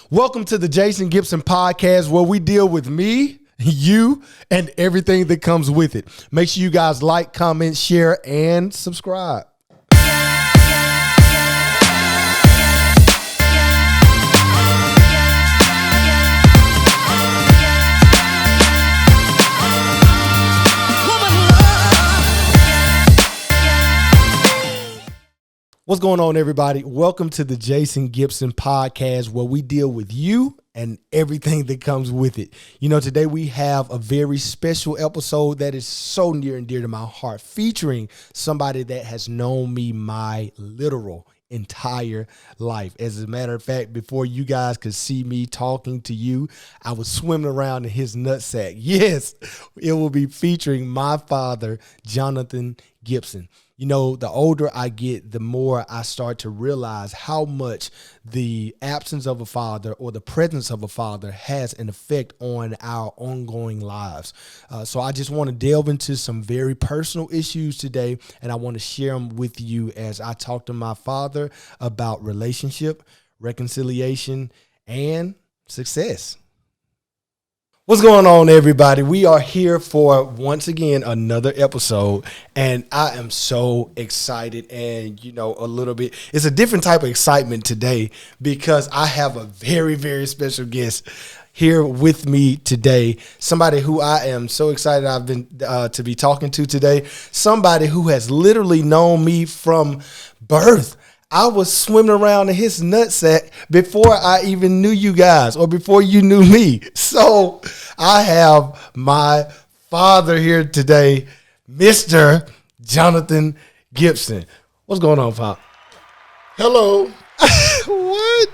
Welcome to the Jason Gibson podcast, where we deal with me, you, and everything that comes with it. Make sure you guys like, comment, share, and subscribe. What's going on, everybody? Welcome to the Jason Gibson podcast, where we deal with you and everything that comes with it. You know, today we have a very special episode that is so near and dear to my heart, featuring somebody that has known me my literal entire life. As a matter of fact, before you guys could see me talking to you, I was swimming around in his nutsack. Yes, it will be featuring my father, Jonathan Gibson. You know, the older I get, the more I start to realize how much the absence of a father or the presence of a father has an effect on our ongoing lives. So I just want to delve into some very personal issues today, and I want to share them with you as I talk to my father about relationship, reconciliation, and success. What's going on, everybody? We are here for, once again, another episode, and I am so excited. And, you know, it's a different type of excitement today because I have a very, very special guest here with me today. Somebody who I am so excited I've been to be talking to today. Somebody who has literally known me from birth. I was swimming around in his nutsack before I even knew you guys or before you knew me. So I have my father here today, Mr. Jonathan Gibson. What's going on, Pop? Hello. What?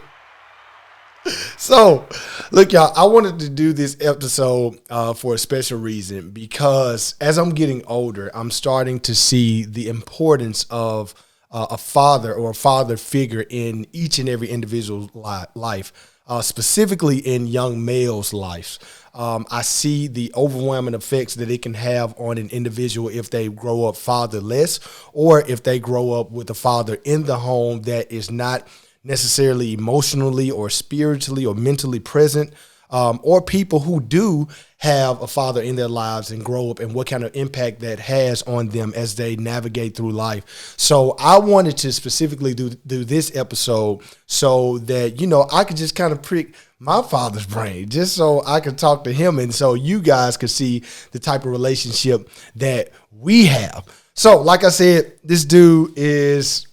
So, look, y'all, I wanted to do this episode for a special reason because as I'm getting older, I'm starting to see the importance of a father or a father figure in each and every individual's life, specifically in young males' lives. I see the overwhelming effects that it can have on an individual if they grow up fatherless or if they grow up with a father in the home that is not necessarily emotionally or spiritually or mentally present, or people who do have a father in their lives and grow up and what kind of impact that has on them as they navigate through life. So I wanted to specifically do this episode so that, you know, I could just kind of prick my father's brain just so I could talk to him and so you guys could see the type of relationship that we have. So like I said, this dude is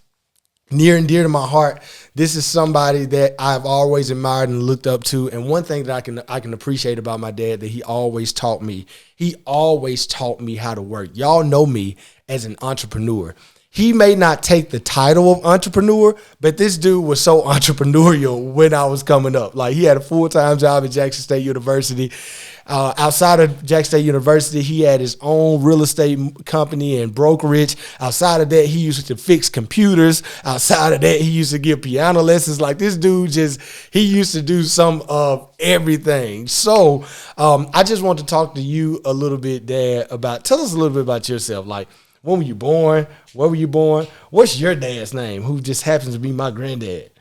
near and dear to my heart. This is somebody that I've always admired and looked up to. And one thing that I can appreciate about my dad that he always taught me how to work. Y'all know me as an entrepreneur. He may not take the title of entrepreneur, but this dude was so entrepreneurial when I was coming up. Like, he had a full-time job at Jackson State University. Outside of Jackson State University, he had his own real estate company and brokerage. Outside of that, he used to fix computers. Outside of that, he used to give piano lessons. Like, this dude he used to do some of everything. So I just want to talk to you a little bit, Dad, tell us a little bit about yourself. Like, when were you born? Where were you born? What's your dad's name, who just happens to be my granddad?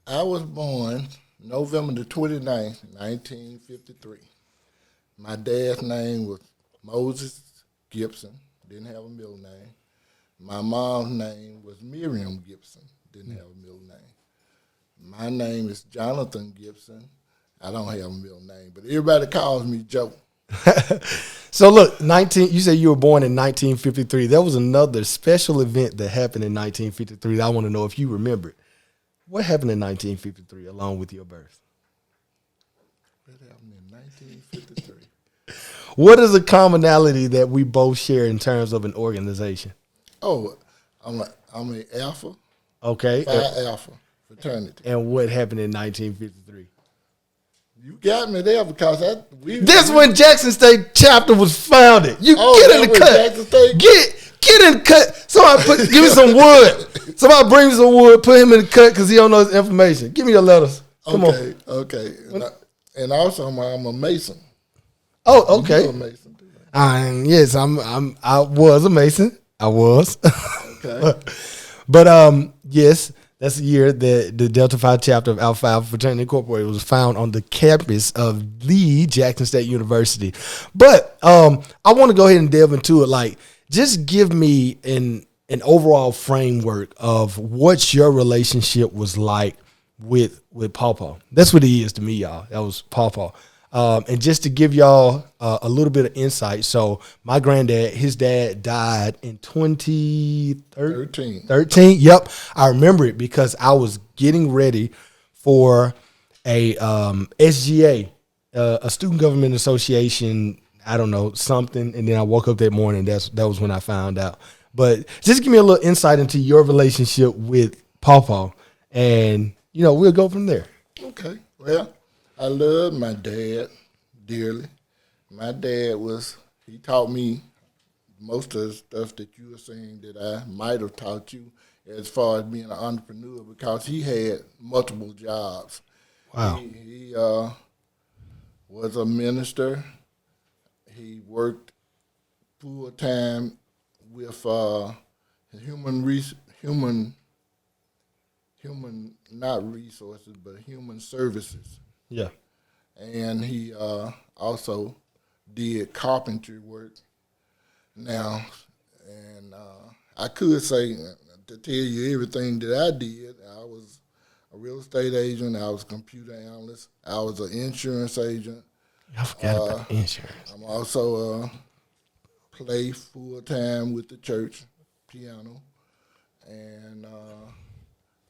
I was born November the 29th, 1953. My dad's name was Moses Gibson, didn't have a middle name. My mom's name was Miriam Gibson, didn't have a middle name. My name is Jonathan Gibson. I don't have a middle name, but everybody calls me Joe. So look, you said you were born in 1953. There was another special event that happened in 1953 that I want to know if you remember it. What happened in 1953 along with your birth? What happened in 1953? What is a commonality that we both share in terms of an organization? Oh, I'm an Alpha. Okay. Phi Alpha fraternity. And what happened in 1953? You got me there because this when Jackson State chapter was founded. You get in the cut. Jackson State? Get in the cut. Somebody give me some wood. Somebody bring me some wood. Put him in the cut because he don't know his information. Give me your letters. Come on. Okay. And also I'm a Mason. Oh, okay. You're a Mason too. Yes, I was a Mason. I was. Okay. But yes, That's the year that the Delta Phi chapter of Alpha Alpha Fraternity Incorporated was found on the campus of Lee Jackson State University. But I want to go ahead and delve into it. Like, just give me an overall framework of what your relationship was like with Pawpaw. That's what he is to me, y'all. That was Pawpaw. And just to give y'all a little bit of insight, so my granddad, his dad died in 2013. Yep, I remember it because I was getting ready for a SGA, a Student Government Association, I don't know, something, and then I woke up that morning. That was when I found out. But just give me a little insight into your relationship with Pawpaw, and we'll go from there. Okay, well, I love my dad dearly. My dad he taught me most of the stuff that you were saying that I might have taught you as far as being an entrepreneur, because he had multiple jobs. Wow. He was a minister. He worked full time with human not resources, but human services. Yeah. And he also did carpentry work now. And I could say, to tell you everything that I did, I was a real estate agent, I was a computer analyst, I was an insurance agent. I forgot about insurance. I'm also play full-time with the church, piano. And I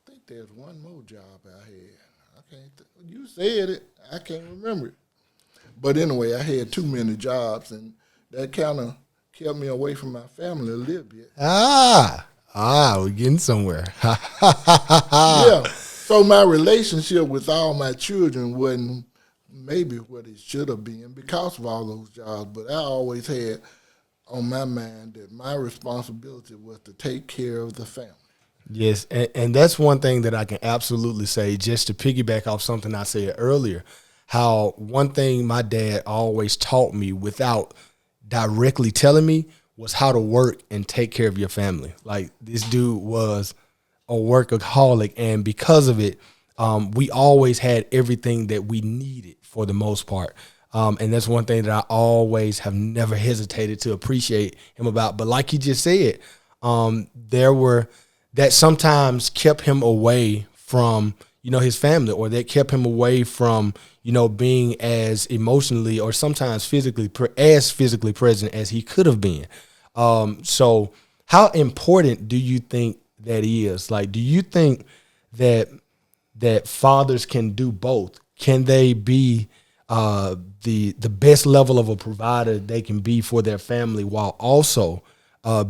think there's one more job I had. You said it. I can't remember it. But anyway, I had too many jobs, and that kind of kept me away from my family a little bit. We're getting somewhere. Yeah. So my relationship with all my children wasn't maybe what it should have been because of all those jobs, but I always had on my mind that my responsibility was to take care of the family. Yes, and that's one thing that I can absolutely say, just to piggyback off something I said earlier, how one thing my dad always taught me without directly telling me was how to work and take care of your family. Like, this dude was a workaholic, and because of it, we always had everything that we needed for the most part. And that's one thing that I always have never hesitated to appreciate him about. But like he just said, there were that sometimes kept him away from, his family, or that kept him away from, being as emotionally or sometimes physically present as he could have been. So how important do you think that is? Like, do you think that fathers can do both? Can they be the best level of a provider they can be for their family while also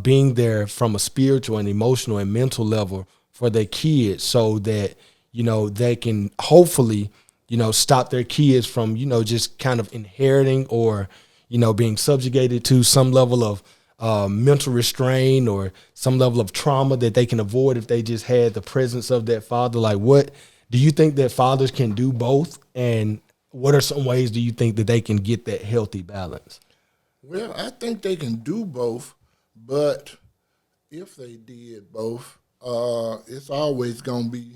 being there from a spiritual and emotional and mental level for their kids, so that, they can hopefully, stop their kids from, just kind of inheriting or, being subjugated to some level of mental restraint or some level of trauma that they can avoid if they just had the presence of that father? Like, what do you think that fathers can do both? And what are some ways do you think that they can get that healthy balance? Well, I think they can do both, but if they did both, it's always going to be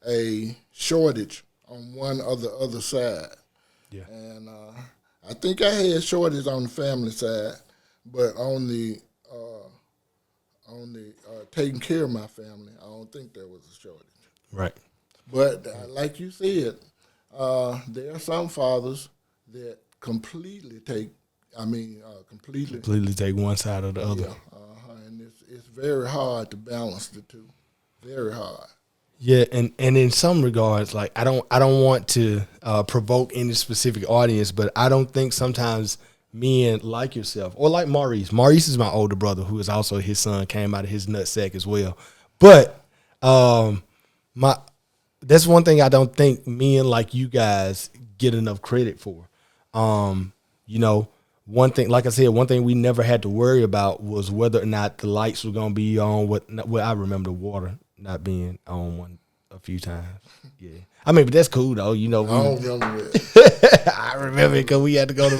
a shortage on one or the other side. Yeah. And I think I had shortage on the family side, but on the taking care of my family, I don't think there was a shortage. Right. But like you said, there are some fathers that completely take one side or the other. Yeah, and it's very hard to balance the two. Very hard. Yeah, and in some regards, like, I don't want to provoke any specific audience, but I don't think sometimes men like yourself or like Maurice. Maurice is my older brother, who is also his son, came out of his nutsack as well. But that's one thing I don't think men like you guys get enough credit for. One thing, like I said, one thing we never had to worry about was whether or not the lights were going to be on. Well, I remember the water not being on a few times. Yeah. I mean, but that's cool though. I don't remember it. I remember it because we had to go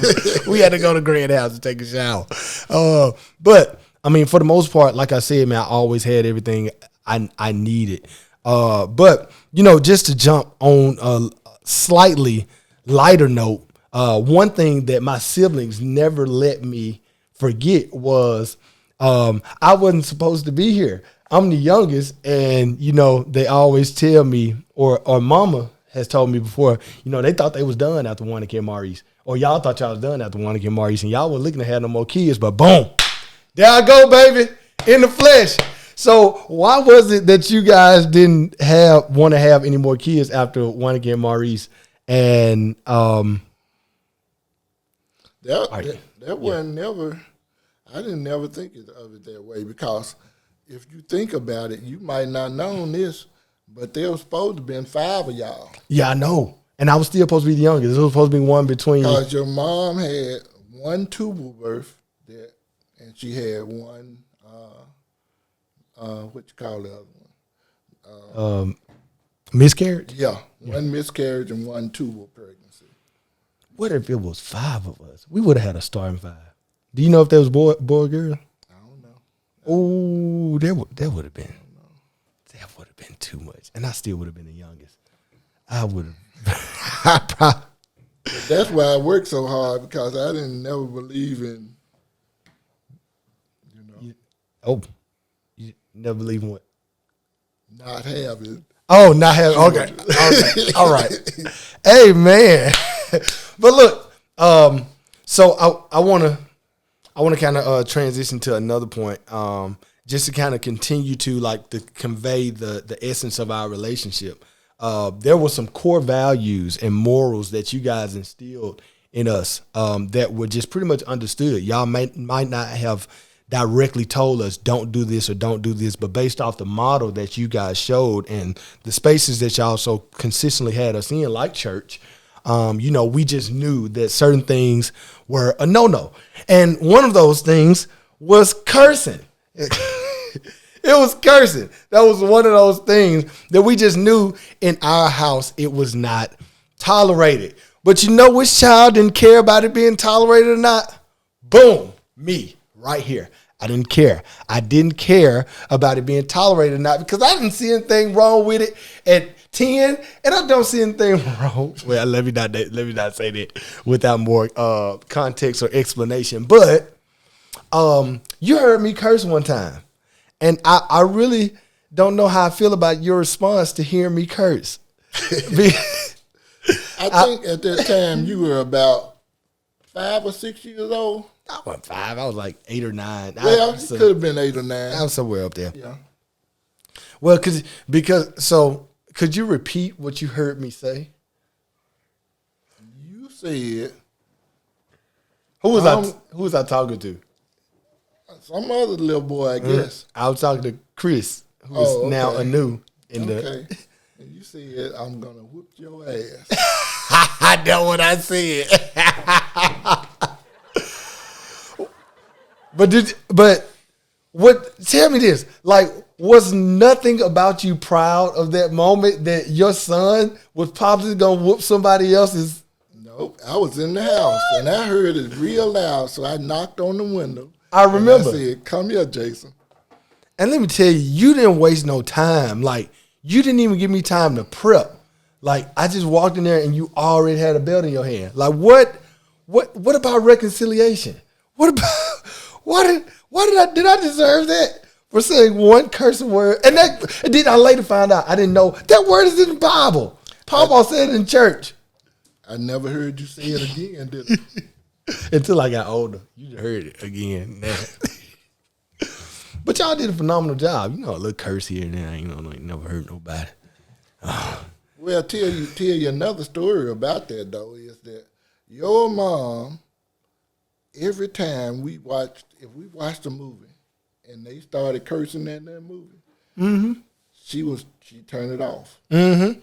to Grand House to take a shower. But I mean, for the most part, like I said, man, I always had everything I needed. But just to jump on a slightly lighter note, one thing that my siblings never let me forget was I wasn't supposed to be here. I'm the youngest, and they always tell me, or Mama has told me before, they thought they was done after Wanaka and Maurice, or y'all thought y'all was done after Wanaka and Maurice, and y'all were looking to have no more kids, but boom, there I go, baby, in the flesh. So why was it that you guys didn't want to have any more kids after Wanaka and Maurice? And that wasn't never. I didn't never think of it that way, because if you think about it, you might not known this, but there was supposed to have been 5 of y'all. Yeah, I know. And I was still supposed to be the youngest. There was supposed to be one between. Because your mom had one tubal birth, and she had one, what you call the other one? Miscarriage? Yeah, one miscarriage and one tubal pregnancy. What if it was 5 of us? We would have had a starting 5. Do you know if there was boy or girl? I don't know. Oh, that would have been. That would have been too much, and I still would have been the youngest. I would have. That's why I worked so hard, because I didn't never believe in. You never believe in what? Not having. Oh, not having. Okay. All right. Hey, man. But look, so I want to kind of transition to another point, just to kind of continue to convey the essence of our relationship. There were some core values and morals that you guys instilled in us that were just pretty much understood. Y'all might not have directly told us don't do this or don't do this, but based off the model that you guys showed and the spaces that y'all so consistently had us in, like church, we just knew that certain things were a no-no. And one of those things was cursing. It was cursing. That was one of those things that we just knew in our house it was not tolerated. But you know which child didn't care about it being tolerated or not? Boom, me. Right here. I didn't care. I didn't care about it being tolerated or not, because I didn't see anything wrong with it at 10, and I don't see anything wrong. Well, let me not say that without more context or explanation. But you heard me curse one time, and I really don't know how I feel about your response to hearing me curse. I think at that time you were about 5 or 6 years old. I wasn't 5. I was like 8 or 9. Well, it could have been 8 or 9. I was somewhere up there. Yeah. Well, could you repeat what you heard me say? You said. Who was I talking to? Some other little boy, I guess. I was talking to Chris, who is now anew in the. And you said, "I'm gonna whoop your ass." I know what I said. But tell me this, was nothing about you proud of that moment that your son was probably gonna whoop somebody else's? Nope. I was in the house and I heard it real loud, so I knocked on the window. I remember. I said, "Come here, Jason." And let me tell you didn't waste no time. You didn't even give me time to prep. I just walked in there and you already had a belt in your hand. What about reconciliation? What did I deserve that for saying one cursing word? And then I later found out I didn't know that word is in the Bible. Papa said it in church. I never heard you say it again, did I? Until I got older. You heard it again now. But y'all did a phenomenal job. A little curse here and there. Never hurt nobody. Well, tell you another story about that, though, is that your mom, every time if we watched a movie and they started cursing in that movie, she turned it off. Mm-hmm.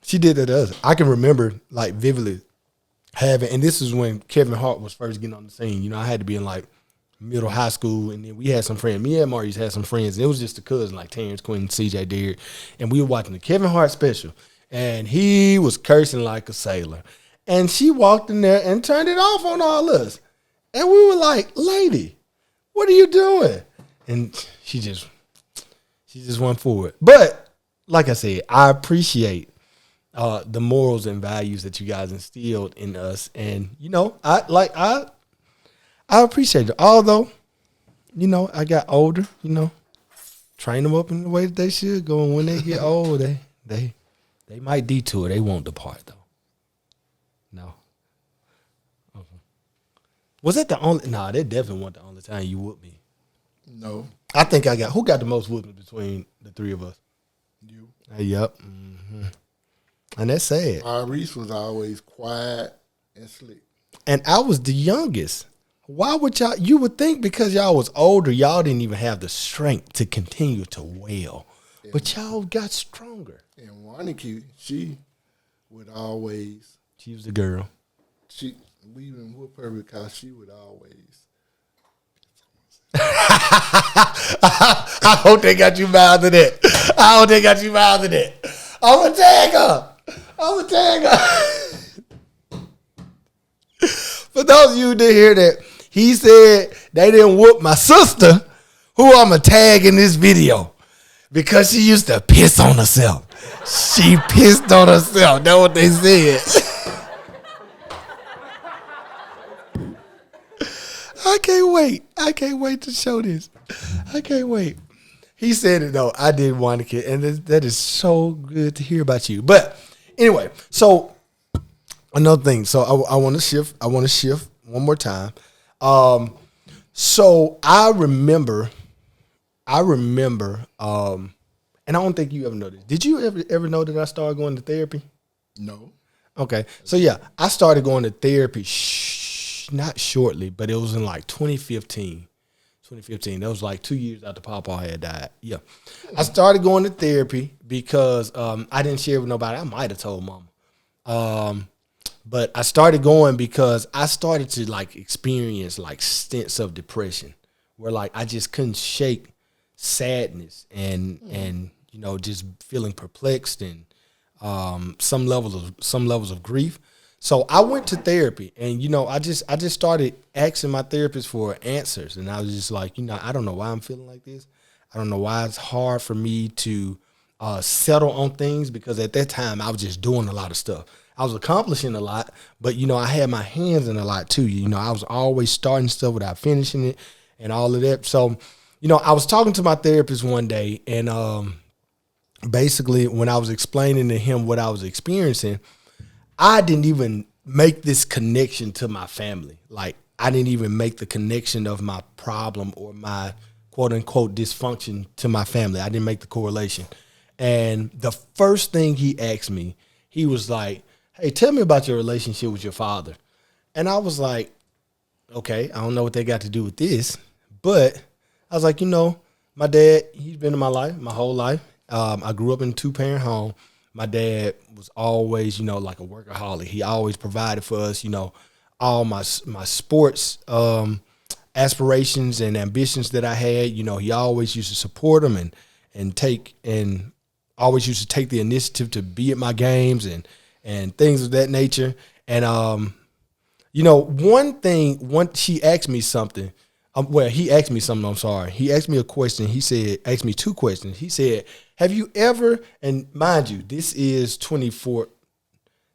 She did that to us. I can remember vividly and this is when Kevin Hart was first getting on the scene. I had to be in middle high school, and then we had some friends. Me and Maurice had some friends. It was just a cousin Terrence, Quentin, CJ Deard, and we were watching the Kevin Hart special, and he was cursing like a sailor. And she walked in there and turned it off on all us. And we were like, "Lady, what are you doing?" And she just went forward. But like I said, I appreciate the morals and values that you guys instilled in us, and I appreciate it. Although, I got older, train them up in the way that they should go, and when they get old, they might detour. They won't depart though. No. Okay. Was that the only? Nah, that definitely wasn't the only time you whooped me. No. I think who got the most whooping between the three of us? You. Yep. Mm-hmm. And that's sad. Reese was always quiet and slick. And I was the youngest. Why would y'all? You would think because y'all was older, y'all didn't even have the strength to continue to wail. But y'all got stronger. And Waniki, she would always. She was the girl. We even whoop her because she would always. I hope they got you mouthing it. I'm going to tag her. For those of you who didn't hear that, he said they didn't whoop my sister, who I'm going to tag in this video, because she used to piss on herself. She pissed on herself. That's what they said. I can't wait to show this. I can't wait. He said it though. I did want to kid, and that is so good to hear about you. But anyway, so another thing. So I want to shift. One more time. So I remember. And I don't think you ever know this. Did you ever know that I started going to therapy? No. Okay. So yeah, I started going to therapy. Not shortly, but it was in like 2015. That was like 2 years after Papa had died. Yeah. I started going to therapy because I didn't share with nobody. I might have told Mama. But I started going because I started to like experience like stints of depression where like I just couldn't shake sadness and just feeling perplexed and some levels of grief. So I went to therapy, and I just started asking my therapist for answers, and I was just like, I don't know why I'm feeling like this. I don't know why it's hard for me to settle on things, because at that time I was just doing a lot of stuff. I was accomplishing a lot, but I had my hands in a lot too. I was always starting stuff without finishing it and all of that. So, I was talking to my therapist one day, and basically when I was explaining to him what I was experiencing, I didn't even make this connection to my family. Like, I didn't even make the connection of my problem or my quote unquote dysfunction to my family. I didn't make the correlation. And the first thing he asked me, he was like, "Hey, tell me about your relationship with your father." And I was like, okay, I don't know what they got to do with this. But I was like, my dad, he's been in my life, my whole life. I grew up in a 2-parent home. My dad was always, like a workaholic. He always provided for us, all my sports aspirations and ambitions that I had. He always used to support them and always used to take the initiative to be at my games and things of that nature. And she asked me something. He asked me something. I'm sorry. He asked me a question. Asked me 2 questions. He said, "Have you ever," and mind you, this is 24.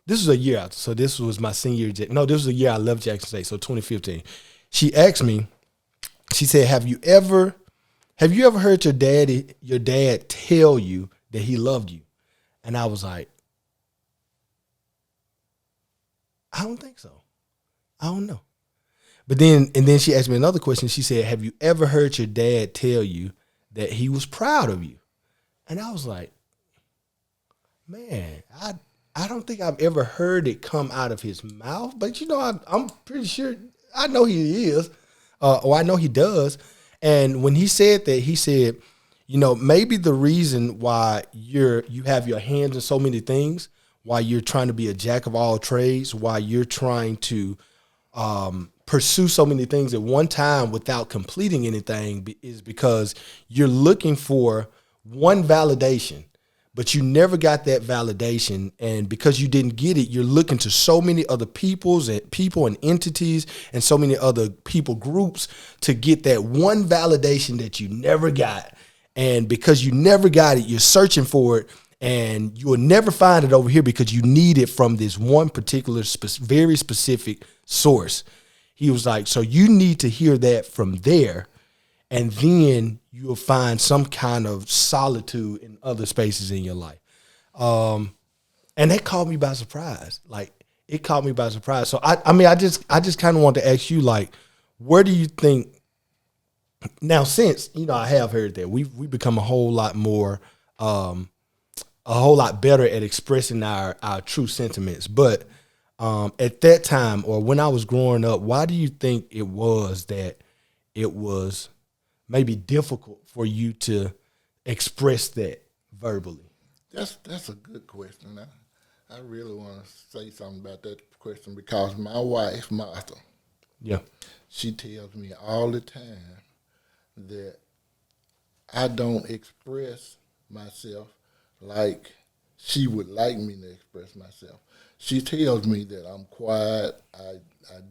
This was a year out. So this was my senior year. No, this was a year I left Jackson State. So 2015. She asked me, she said, have you ever heard your dad tell you that he loved you? And I was like, I don't think so. I don't know. But then she asked me another question. She said, have you ever heard your dad tell you that he was proud of you? And I was like, man, I don't think I've ever heard it come out of his mouth. But, I'm pretty sure I know he is, or I know he does. And when he said that, he said, maybe the reason why you have your hands in so many things, why you're trying to be a jack of all trades, why you're trying to pursue so many things at one time without completing anything, is because you're looking for one validation, but you never got that validation. And because you didn't get it, you're looking to so many other people and entities and so many other people groups to get that one validation that you never got. And because you never got it, you're searching for it, and you will never find it over here because you need it from this one particular very specific source. He was like, so you need to hear that from there, and then you'll find some kind of solitude in other spaces in your life. And that caught me by surprise. Like, it caught me by surprise. So I just kind of want to ask you, like, where do you think now, since, I have heard that we become a whole lot more, a whole lot better at expressing our true sentiments. But at that time, or when I was growing up, why do you think it was that it was maybe difficult for you to express that verbally? That's a good question. I really want to say something about that question because my wife, Martha, she tells me all the time that I don't express myself like she would like me to express myself. She tells me that I'm quiet. I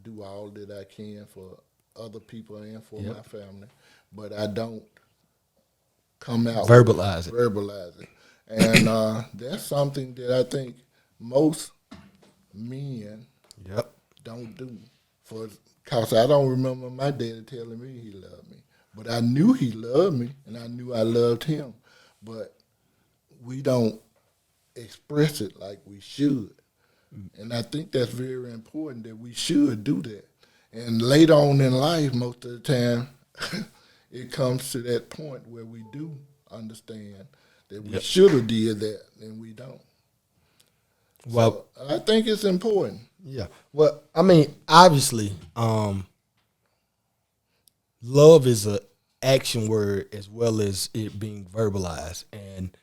do all that I can for other people and for my family, but I don't come out verbalize it. And that's something that I think most men don't do. Because I don't remember my daddy telling me he loved me. But I knew he loved me, and I knew I loved him. But we don't express it like we should. And I think that's very important that we should do that. And later on in life, most of the time, it comes to that point where we do understand that we should have did that, and we don't. Well, so I think it's important. Yeah. Well, I mean, obviously, love is a action word as well as it being verbalized. And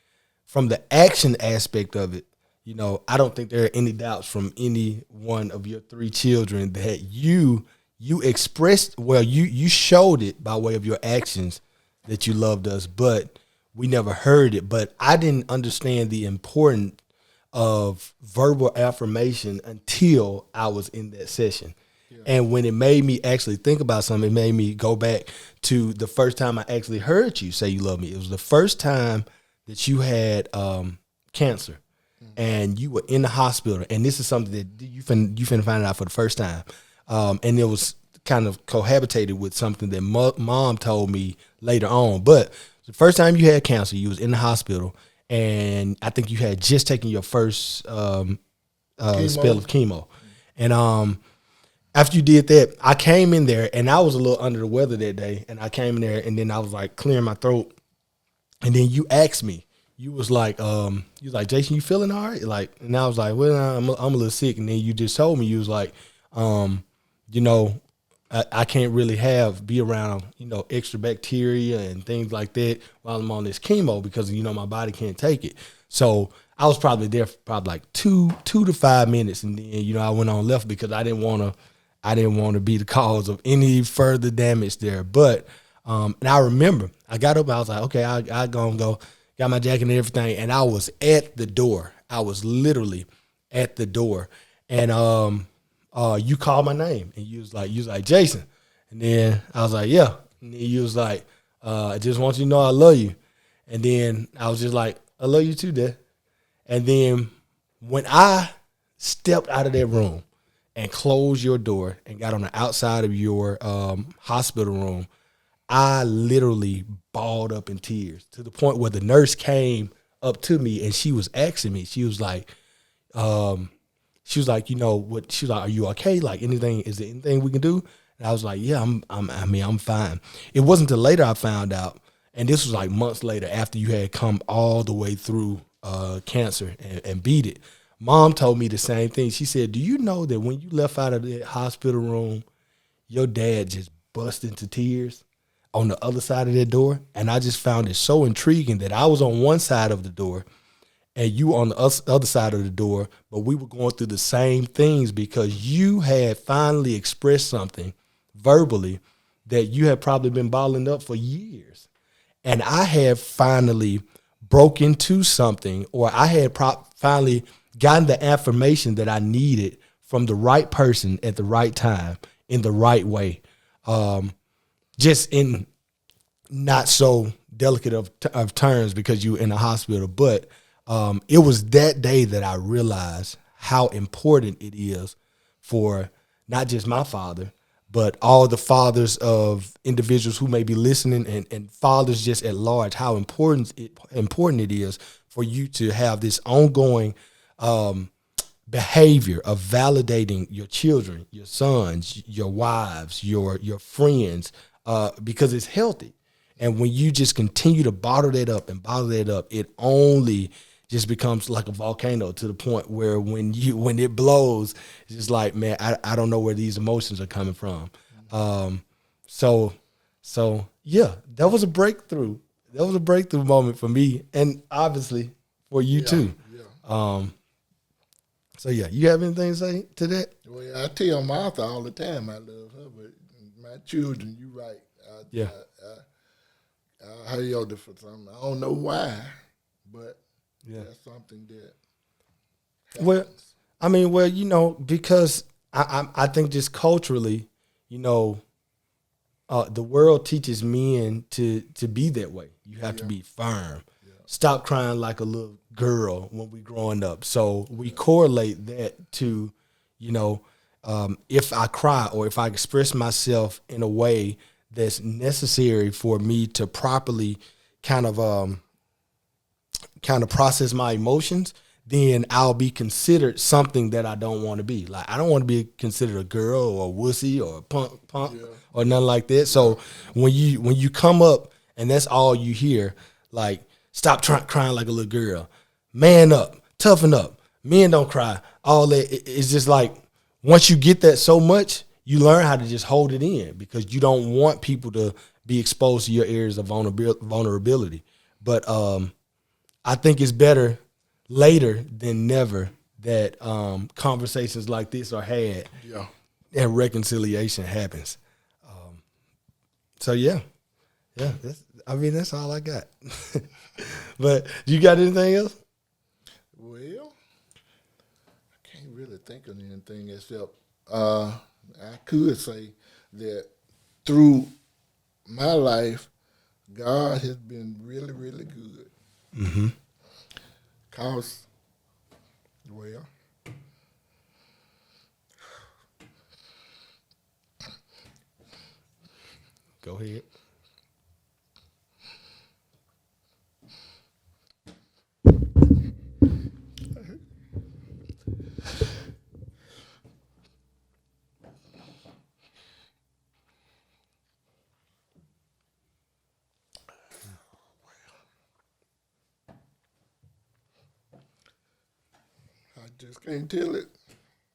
from the action aspect of it, I don't think there are any doubts from any one of your three children that you expressed, you showed it by way of your actions that you loved us, but we never heard it. But I didn't understand the importance of verbal affirmation until I was in that session. Yeah. And when it made me actually think about something, it made me go back to the first time I actually heard you say you love me. It was the first time that you had cancer, and you were in the hospital. And this is something that you finna find out for the first time. And it was kind of cohabitated with something that mom told me later on. But the first time you had cancer, you was in the hospital, and I think you had just taken your first spell of chemo. And after you did that, I came in there, and I was a little under the weather that day. And I came in there, and then I was like clearing my throat. And then you asked me, you was like, Jason, you feeling all right? Like, and I was like, well, I'm a little sick. And then you just told me, you was like, I can't really be around, extra bacteria and things like that while I'm on this chemo because, my body can't take it. So I was probably there for like 2 to 5 minutes. And then, I went on left because I didn't want to be the cause of any further damage there. But, and I remember I got up, I was like, okay, I go, got my jacket and everything. And I was at the door. I was literally at the door. And, you called my name, and you was like, Jason. And then I was like, yeah. And then you was like, I just want you to know I love you. And then I was just like, I love you too, Dad. And then when I stepped out of that room and closed your door and got on the outside of your hospital room, I literally balled up in tears to the point where the nurse came up to me and she was asking me, she was like, what? She was like, are you okay? Like, is there anything we can do? And I was like, yeah, I'm fine. It wasn't until later I found out, and this was like months later after you had come all the way through cancer and beat it. Mom told me the same thing. She said, do you know that when you left out of the hospital room, your dad just bust into tears on the other side of that door? And I just found it so intriguing that I was on one side of the door and you on the other side of the door, but we were going through the same things because you had finally expressed something verbally that you had probably been bottling up for years. And I had finally broke into something, or I had finally gotten the affirmation that I needed from the right person at the right time in the right way. Just in not so delicate of terms because you in the hospital. But it was that day that I realized how important it is for not just my father, but all the fathers of individuals who may be listening and fathers just at large, how important it is for you to have this ongoing behavior of validating your children, your sons, your wives, your friends, because it's healthy. And when you just continue to bottle that up and bottle that up, it only just becomes like a volcano to the point where when it blows, it's just like, man, I don't know where these emotions are coming from. So yeah, that was a breakthrough. That was a breakthrough moment for me, and obviously for you too. Yeah. So yeah, you have anything to say to that? Well, I tell Martha all the time I love her, but my children, you right. Yeah. I held it for something. I don't know why, but Yeah. that's something that happens. Well, because I think just culturally, the world teaches men to be that way. You have to be firm. Yeah. Stop crying like a little girl when we growing up. So we correlate that to, if I cry or if I express myself in a way that's necessary for me to properly kind of process my emotions, then I'll be considered something that I don't want to be. Like, I don't want to be considered a girl or a wussy or a punk or nothing like that. So when you come up and that's all you hear, like, stop crying like a little girl, man up, toughen up, men don't cry, all that, it's just like, once you get that so much, you learn how to just hold it in because you don't want people to be exposed to your areas of vulnerability. But I think it's better later than never that conversations like this are had and reconciliation happens. So yeah, that's all I got. But you got anything else? Well, I can't really think of anything except I could say that through my life, God has been really, really good. Mm-hmm. Cause, well, go ahead. I just can't tell it.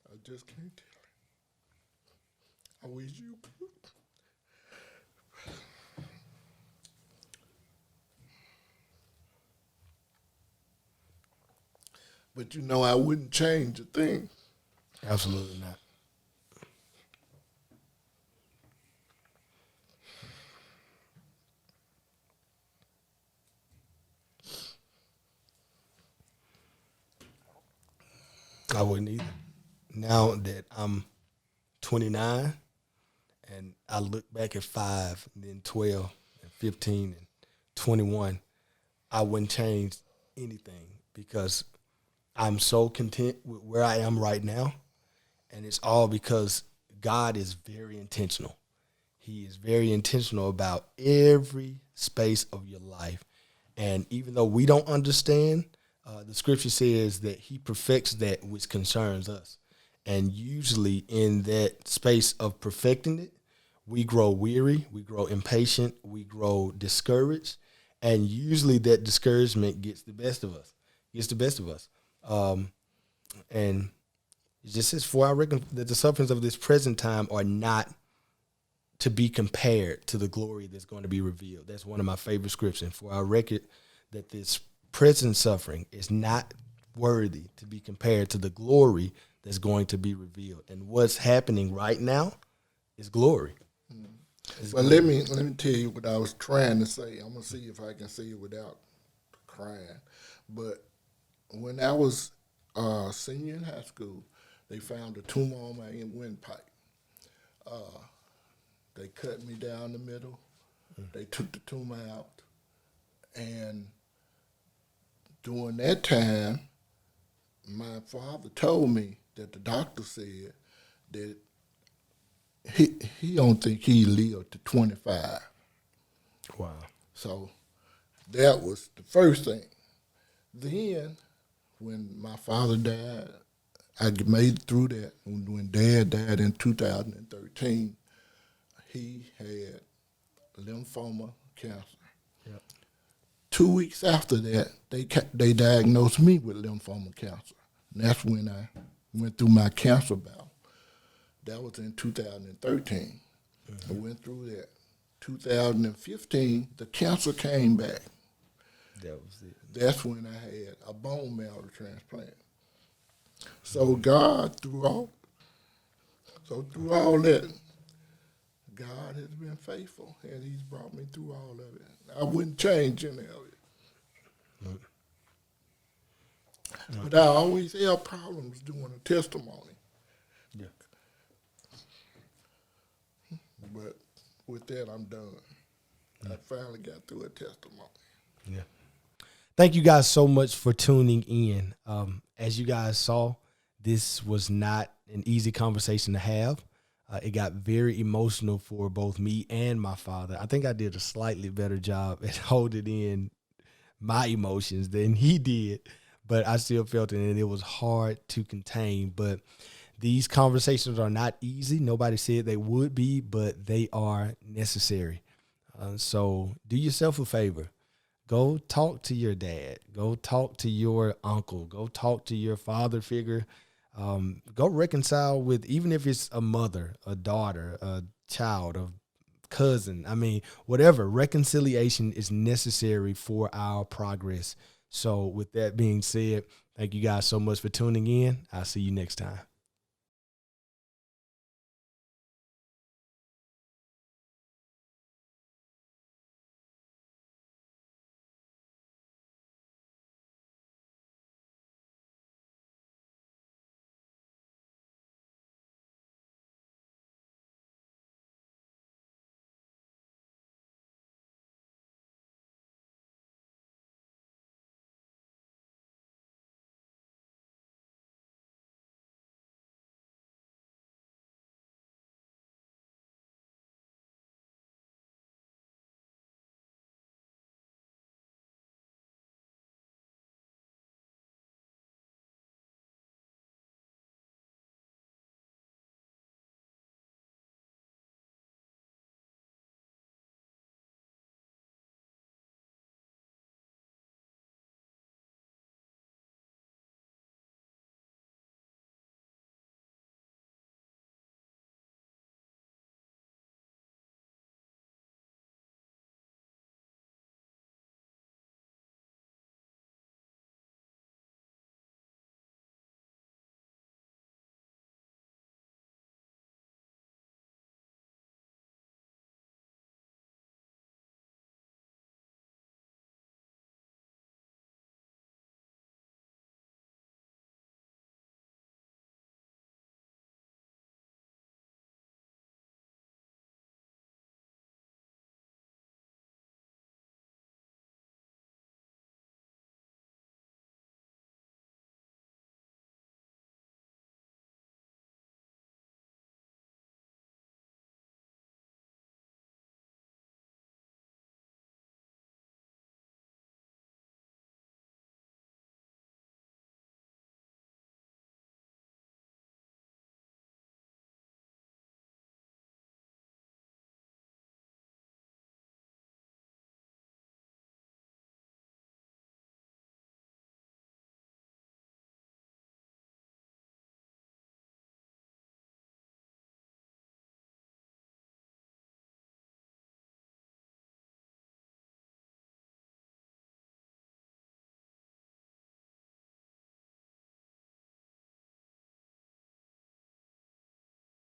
I just can't tell it. I wish you could. But I wouldn't change a thing. Absolutely not. I wouldn't either. Now that I'm 29 and I look back at 5, and then 12, and 15, and 21, I wouldn't change anything because I'm so content with where I am right now. And it's all because God is very intentional. He is very intentional about every space of your life. And even though we don't understand, the scripture says that he perfects that which concerns us. And usually in that space of perfecting it, we grow weary, we grow impatient, we grow discouraged. And usually that discouragement gets the best of us. And it just says, for I reckon that the sufferings of this present time are not to be compared to the glory that's going to be revealed. That's one of my favorite scriptures. For I reckon that this present suffering is not worthy to be compared to the glory that's going to be revealed. And what's happening right now is glory. Well, let me tell you what I was trying to say. I'm gonna see if I can say it without crying. But when I was senior in high school, they found a tumor on my windpipe. They cut me down the middle. They took the tumor out. And during that time, my father told me that the doctor said that he don't think he lived to 25. Wow. So that was the first thing. Then, when my father died, I made it through that. When Dad died in 2013, he had lymphoma cancer. Yep. 2 weeks after that, they diagnosed me with lymphoma cancer. And that's when I went through my cancer battle. That was in 2013. I went through that. 2015, the cancer came back. That was it. That's when I had a bone marrow transplant. So God, through all that, God has been faithful, and He's brought me through all of it. I wouldn't change any of it. Nope. But I always have problems doing a testimony. Yeah. But with that, I'm done. I finally got through a testimony. Yeah. Thank you guys so much for tuning in. As you guys saw, this was not an easy conversation to have. It got very emotional for both me and my father. I think I did a slightly better job at holding in my emotions than he did, but I still felt it, and it was hard to contain. But these conversations are not easy. Nobody said they would be, but they are necessary. So do yourself a favor. Go talk to your dad. Go talk to your uncle. Go talk to your father figure. Go reconcile with, even if it's a mother, a daughter, a child, a cousin. I mean, whatever. Reconciliation is necessary for our progress. So with that being said, thank you guys so much for tuning in. I'll see you next time.